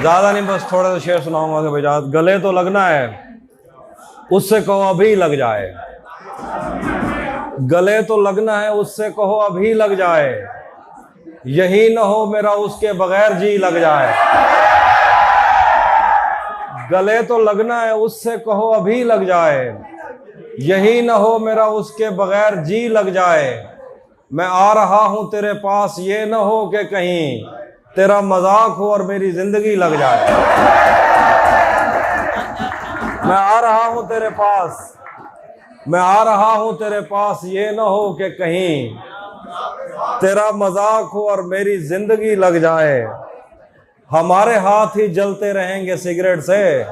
ज्यादा नहीं, बस थोड़ा सा शेर सुनाऊंगा कि भाई गले तो लगना है, उससे कहो अभी लग जाए। गले तो लगना है, उससे कहो अभी लग जाए। यही न हो मेरा उसके बगैर जी लग जाए। गले तो लगना है, उससे कहो अभी लग जाए। यही न हो मेरा उसके बगैर जी लग जाए। मैं आ रहा हूं तेरे पास, ये न हो कि कहीं तेरा मजाक हो और मेरी जिंदगी लग जाए। मैं आ रहा हूं तेरे पास, मैं आ रहा हूं तेरे पास, ये न हो कि कहीं तेरा मजाक हो और मेरी जिंदगी लग जाए। हमारे हाथ ही जलते रहेंगे सिगरेट से,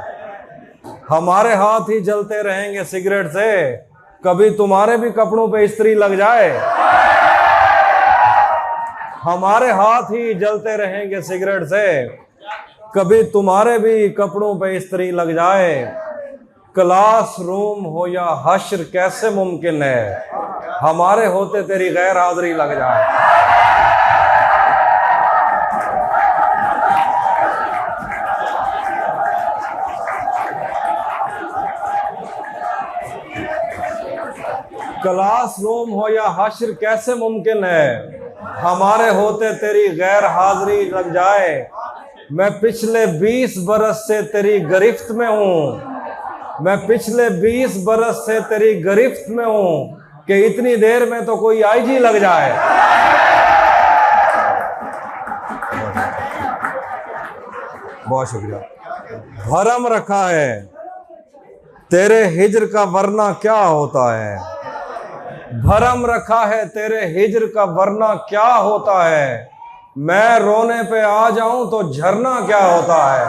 हमारे हाथ ही जलते रहेंगे सिगरेट से। कभी तुम्हारे भी कपड़ों पे इस्त्री लग जाए। हमारे हाथ ही जलते रहेंगे सिगरेट से, कभी तुम्हारे भी कपड़ों पे इस्त्री लग जाए। क्लास रूम हो या हश्र कैसे मुमकिन है, हमारे होते तेरी गैर हाजिरी लग जाए। क्लास रूम हो या हश्र कैसे मुमकिन है, हमारे होते तेरी गैर हाजिरी लग जाए। मैं पिछले 20 बरस से तेरी गिरफ्त में हूं, मैं पिछले 20 बरस से तेरी गिरफ्त में हूं कि इतनी देर में तो कोई आईजी लग जाए। बहुत शुक्रिया। भरम रखा है तेरे हिज्र का वरना क्या होता है, भरम रखा है तेरे हिज्र का वरना क्या होता है। मैं रोने पे आ जाऊं तो झरना क्या होता है।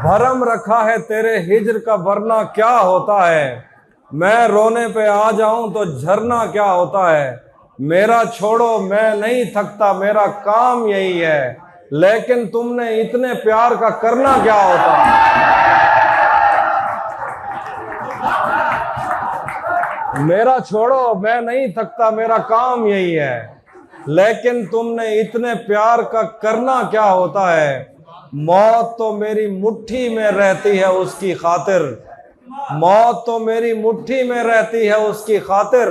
भरम रखा है तेरे हिज्र का वरना क्या होता है। मैं रोने पे आ जाऊं तो झरना क्या होता है। मेरा छोड़ो मैं नहीं थकता, मेरा काम यही है, लेकिन तुमने इतने प्यार का करना क्या होता है। मेरा छोड़ो मैं नहीं थकता, मेरा काम यही है, लेकिन तुमने इतने प्यार का करना क्या होता है। मौत तो मेरी मुट्ठी में रहती है उसकी खातिर, मौत तो मेरी मुट्ठी में रहती है उसकी खातिर।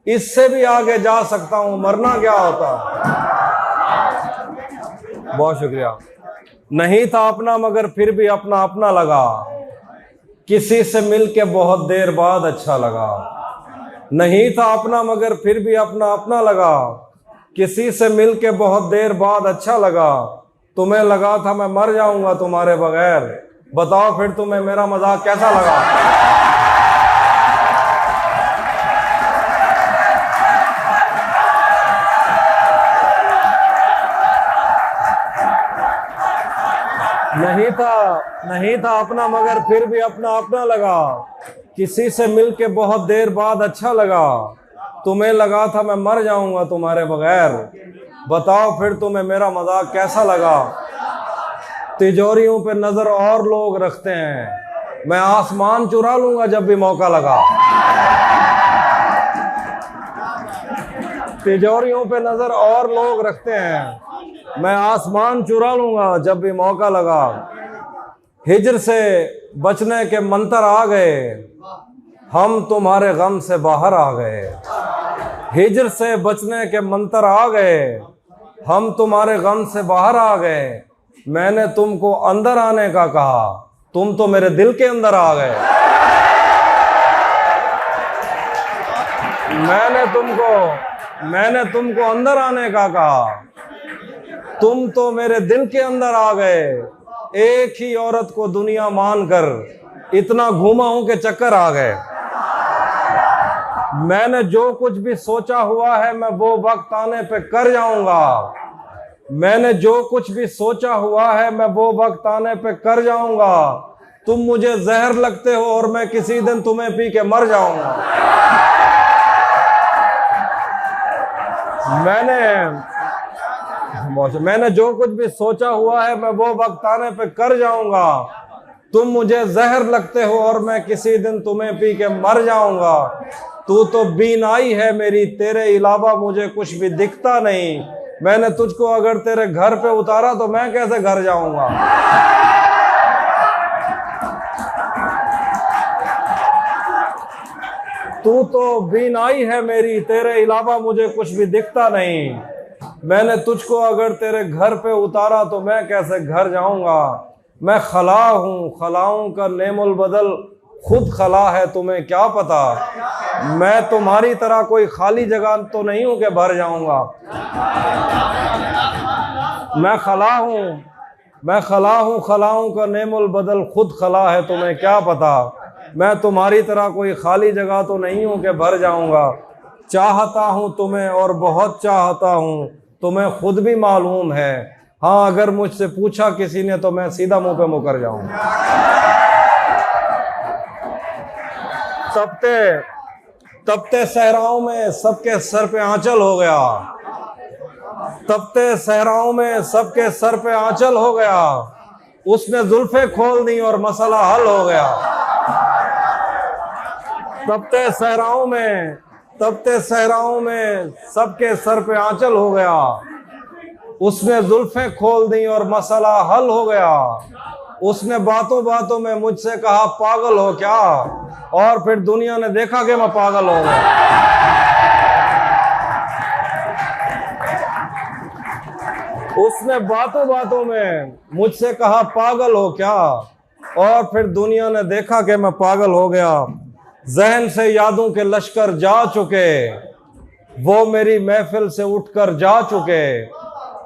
इससे भी आगे जा सकता हूं, मरना क्या होता। बहुत शुक्रिया। नहीं था अपना मगर फिर भी अपना अपना लगा, किसी से मिलके बहुत देर बाद अच्छा लगा। नहीं था अपना मगर फिर भी अपना अपना लगा, किसी से मिलके बहुत देर बाद अच्छा लगा। तुम्हें लगा था मैं मर जाऊंगा तुम्हारे बगैर, बताओ फिर तुम्हें मेरा मजाक कैसा लगा। नहीं था अपना मगर फिर भी अपना अपना लगा, किसी से मिलके बहुत देर बाद अच्छा लगा। तुम्हें लगा था मैं मर जाऊंगा तुम्हारे बगैर, बताओ फिर तुम्हें मेरा मजाक कैसा लगा। तिजोरियों पे नजर और लोग रखते हैं, मैं आसमान चुरा लूंगा जब भी मौका लगा। तिजोरियों पे नजर और लोग रखते हैं, मैं आसमान चुरा लूंगा जब भी मौका लगा। हिज्र से बचने के मंत्र आ गए, हम तुम्हारे गम से बाहर आ गए। हिज्र से बचने के मंत्र आ गए, हम तुम्हारे गम से बाहर आ गए। मैंने तुमको अंदर आने का कहा, तुम तो मेरे दिल के अंदर आ गए। मैंने तुमको अंदर आने का कहा, तुम तो मेरे दिल के अंदर आ गए। एक ही औरत को दुनिया मानकर इतना घूमा हूं कि चक्कर आ गए। मैंने जो कुछ भी सोचा हुआ है मैं वो वक्त आने पे कर जाऊंगा। मैंने जो कुछ भी सोचा हुआ है मैं वो वक्त आने पे कर जाऊंगा। तुम मुझे जहर लगते हो और मैं किसी दिन तुम्हें पी के मर जाऊंगा। मैंने जो कुछ भी सोचा हुआ है मैं वो वक्त आने पे कर जाऊंगा। तुम मुझे जहर लगते हो और मैं किसी दिन तुम्हें पी के मर जाऊंगा। तू तो बीनाई है मेरी, तेरे अलावा मुझे कुछ भी दिखता नहीं। मैंने तुझको अगर तेरे घर पे उतारा तो मैं कैसे घर जाऊंगा। तू तो बीनाई है मेरी, तेरे अलावा मुझे कुछ भी दिखता नहीं। मैंने तुझको अगर तेरे घर पे उतारा तो मैं कैसे घर जाऊंगा। मैं खला हूँ, खलाओं का नेमुल बदल खुद खला है, तुम्हें क्या पता। मैं तुम्हारी तरह कोई खाली जगह तो नहीं हूं कि भर जाऊंगा। मैं खला हूँ, खलाओं का नेमुल बदल खुद खला है, तुम्हें क्या पता। मैं तुम्हारी तरह कोई खाली जगह तो नहीं हूं कि भर जाऊंगा। चाहता हूं तुम्हें और बहुत चाहता हूं, तुम्हें खुद भी मालूम है। हाँ, अगर मुझसे पूछा किसी ने तो मैं सीधा मुंह पे मुकर जाऊंगा। तपते सहराओं में सबके सर पे आंचल हो गया। तपते सहराओं में सबके सर पे आंचल हो गया। उसने जुल्फे खोल दी और मसला हल हो गया। तपते सहराओं में सबके सर पे आंचल हो गया। उसने जुल्फे खोल दी और मसला हल हो गया। उसने बातों बातों में मुझसे कहा पागल हो क्या, और फिर दुनिया ने देखा कि मैं पागल हो गया। उसने बातों बातों में मुझसे कहा पागल हो क्या, और फिर दुनिया ने देखा कि मैं पागल हो गया। जहन से यादों के लश्कर जा चुके, वो मेरी महफिल से उठकर जा चुके।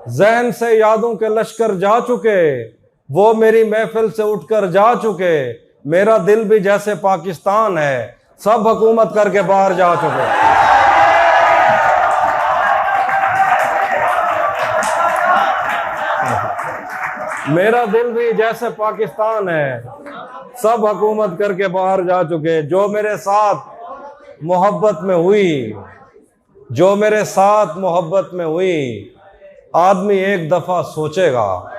जहन से यादों के लश्कर जा चुके, वो मेरी महफिल से उठकर जा चुके। मेरा दिल भी जैसे पाकिस्तान है, सब हुकूमत करके बाहर जा चुके। मेरा दिल भी जैसे पाकिस्तान है, सब हुकूमत करके बाहर जा चुके। जो मेरे साथ मोहब्बत में हुई, जो मेरे साथ मोहब्बत में हुई, आदमी एक दफा सोचेगा।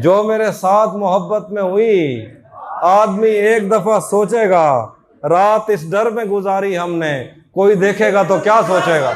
जो मेरे साथ मोहब्बत में हुई, आदमी एक दफा सोचेगा। रात इस डर में गुजारी हमने, कोई देखेगा तो क्या सोचेगा।